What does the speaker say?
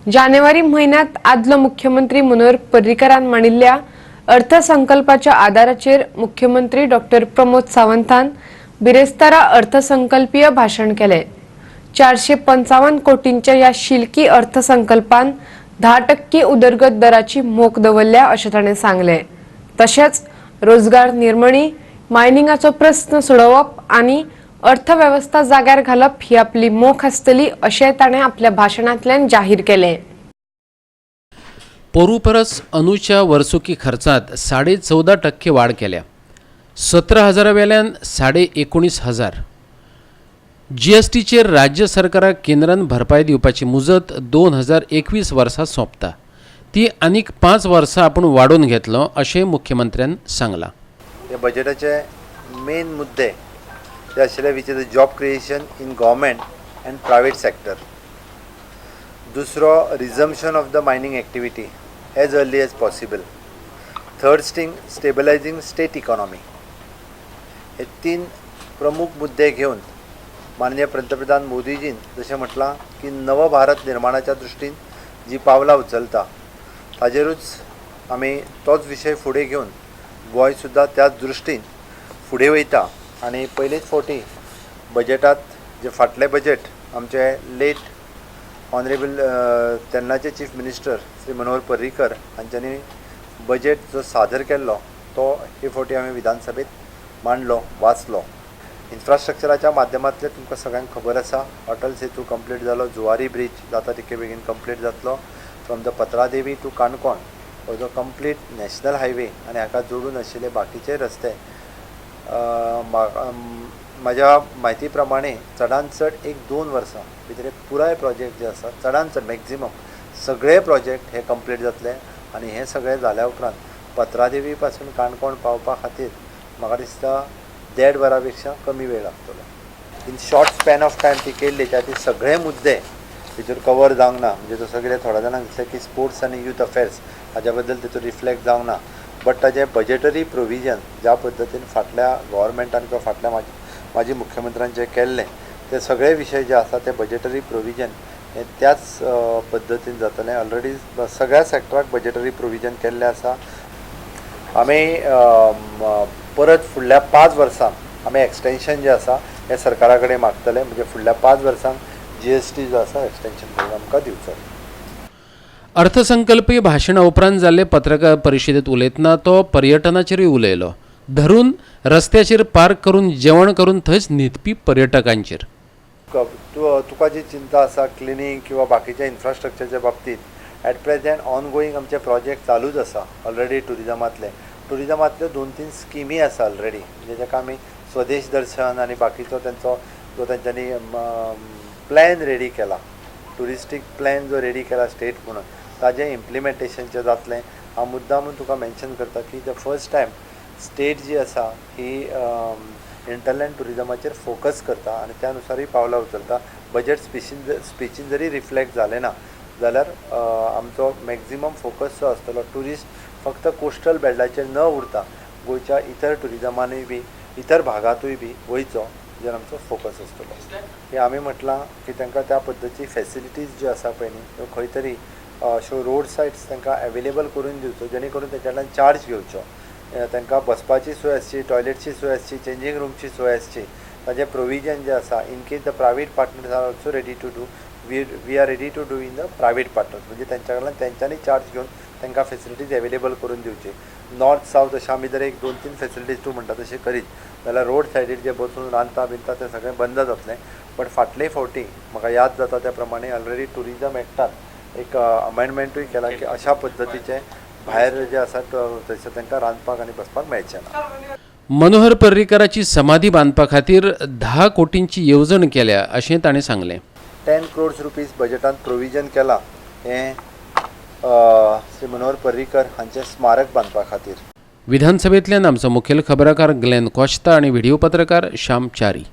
जानेवारी महिन्यात आदलो मुख्यमंत्री मनोहर पर्रीकारान मांडिल्ल्या अर्थसंकल्पाच्या आदाराचेर मुख्यमंत्री डॉक्टर प्रमोद सावंतान बिरेस्तारा अर्थसंकल्पीय भाषण केले। 455 कोटींच्या या शिल्की अर्थसंकल्पान 10% उदरगत दराची मोख दवरल्या अशें ताणें सांगले। तशेंच रोजगार निर्मणी, मायनिंगाचो प्रस्न सोडवप आनी अर्थव्यवस्था जाग्यार घालप ही आपली मोख आसतली अशें ताणें आपल्या भाशणांतल्यान जाहीर केलें। पोरू परस अंदूच्या वर्सुकी खर्चात 14.5% वाढ केल्या। 17,000 वेल्यान 19,500। जीएसटीचेर राज्य सरकाराक केंद्रान भरपाय दिवपाची मुजत 2021 वर्सा सोंपता। ती आनीक 5 वर्सां आपूण वाडोवन घेतलो अशें मुख्यमंत्र्यान सांगलां। हे बजेटाचे मेन मुद्दे जे आशिल्ले which is the job creation in government and private sector. दुसरो resumption of the mining activity as early as possible. Third stabilising state economy. हे 3 प्रमुख मुद्दे घेऊन माननीय पंतप्रधान मोदीजीन जशें म्हटलां की नव भारत निर्माणाच्या दृश्टीन जी पावलां उचलता ताजेरूच आमी तोच विशय फुडें घेवन गोंय सुद्दां त्याच दृश्टीन फुडें वयता। आनी पयलींच फावटी बजेटांत जे फाटले बजेट आमचे लेट ऑनरेबल तेन्नाचे चीफ मिनिस्टर श्री मनोहर पर्रीकर हांच्यांनी बजेट जो सादर केल्लो तो हे फावटी आमी विधानसभेत मांडलो, वाचलो। इन्फ्रास्ट्रक्चराच्या माध्यमांतले तुमकां सगळ्यांक खबर आसा, अटल सेतू कंप्लीट जालो, जुवारी ब्रीज जाता तितके बेगीन कंप्लीट जातलो। From the Patradevi to Canacona हो जो कंप्लीट नॅशनल हायवे आनी हाका जोडून आशिल्ले बाकीचे रस्ते म्हज्या म्हायती प्रमाणे चडांत चड 1-2 वर्सां भितर पुराय प्रोजेक्ट जे आसा चडांत चड मॅक्झिमम सगळे प्रोजेक्ट हे कंप्लीट जातले। आनी हे सगळे जाल्या उपरांत पत्रादेवी पासून काणकोण पावपा खातीर म्हाका दिसता 1.5 वरां पेक्षा कमी वेळ लागतलो। In short span of time ती केल्ली त्याचे सगळे मुद्दे भितर कवर जावंक ना। म्हणजे तो सगळे थोड्या जाणांक दिसलें की स्पोर्ट्स आनी यूथ अफेर्स हाच्या बद्दल तितून रिफ्लेक्ट जावंक ना। बट ताजें बजेटरी प्रोविजन ज्या पद्दतीन फाटल्या गव्हर्मेंटान किंवा फाटल्या माजी मुख्यमंत्र्यान जे केल्ले ते सगळे विशय जे आसा ते बजेटरी प्रोविजन हे त्याच पद्दतीन जातलें। ऑलरेडी सगळ्या सेक्टराक बजेटरी प्रोविजन केल्लें आसा। आमी परत फुडल्या 5 वर्सांक आमी एक्सटेंशन जे आसा हे सरकारा कडेन मागतले। म्हणजे फुडल्या 5 वर्सांक जीएसटी जो आसा एक्सटेंशन करून आमकां दिवचो। अर्थसंकल्पीय भाशणा उपरांत जाल्ले पत्रकार परिशदेंत उलयतना तो पर्यटनाचेरूय उलयलो, धरून रस्त्याचेर पार्क करून जेवण करून थंयच न्हिदपी पर्यटकांचेर। तुका जी चिंता आसा क्लिनींग किंवा बाकीच्या इन्फ्रास्ट्रक्चरच्या बाबतींत एट प्रेजेंट ऑनगोईंग आमचे प्रोजेक्ट चालूच आसा। ऑलरेडी टुरिजमांतले 2-3 स्किमी आसा ऑलरेडी, म्हणजे जाका आमी स्वदेश दर्शन आनी बाकीचो तेंचो जो तेंच्यांनी प्लॅन रेडी केला, टुरिस्टीक प्लॅन जो रेडी केला स्टेट म्हणून ताजें इम्प्लिमेंटेशन जें जातलें। हांव मुद्दामून तुका मेन्शन करता की द फर्स्ट टायम स्टेट जी आसा ही इंटरलँड टुरिजमाचेर फोकस करता आनी त्या अनुसारूय पावलां उचलता। बजेट स्पिचीन जरी रिफ्लेक्ट जालें ना जाल्यार आमचो मॅक्झिमम फोकस जो आसतलो टुरिस्ट फक्त कोस्टल बेल्टाचेर न उरता गोंयच्या इतर टुरिजमानूय बी इतर भागातूय बी वयचो जेर आमचो फोकस आसतलो। हे आमी म्हटलां की तांकां त्या पद्दतीची फॅसिलिटीज ज्यो आसा पळय न्ही त्यो खंय तरी अश्यो रोड सायड्स तांकां अवेलेबल करून दिवच्यो जेणे करून तेच्या कडल्यान चार्ज घेवचो। तांकां बसपाची सोय आसची, टॉयलेटची सोय आसची, चेंजींग रूमची सोय आसची, ताजें प्रोविजन जें आसा in case the private partners are also ready to do we are ready to do in the private partners. म्हणजे तेंच्या कडल्यान तेंच्यांनी चार्ज घेवन तांकां फॅसिलिटीज अवेलेबल करून दिवची। नॉर्थ सावथ अशें आमी जर 1-2-3 फॅसिलिटीज तूं म्हणटा तशें करीत जाल्यार रोड सायडीर जे बसून रांदता बिनता तें सगळें बंद जातलें। बट फाटले फावटी म्हाका याद जाता त्या प्रमाणे ऑलरेडी टुरिजम एक्टान एक अमेंडमेंटूय केला की अशा पद्दतीचे भायर जे आसा थंयसर तांकां रांदपाक आनी बसपाक मेळचें ना। मनोहर पर्रीकाराची समाधी बांदपा खातीर 10 कोटींची येवजण केल्या अशें ताणें सांगलें। 10 crores रुपीज बजेटांत प्रोविजन केलां हें श्री मनोहर पर्रीकर हांचें स्मारक बांदपा खातीर। विधानसभेंतल्यान आमचो मुखेल खबराकार ग्लेन कोश्ता आनी व्हिडिओ पत्रकार श्याम च्यारी।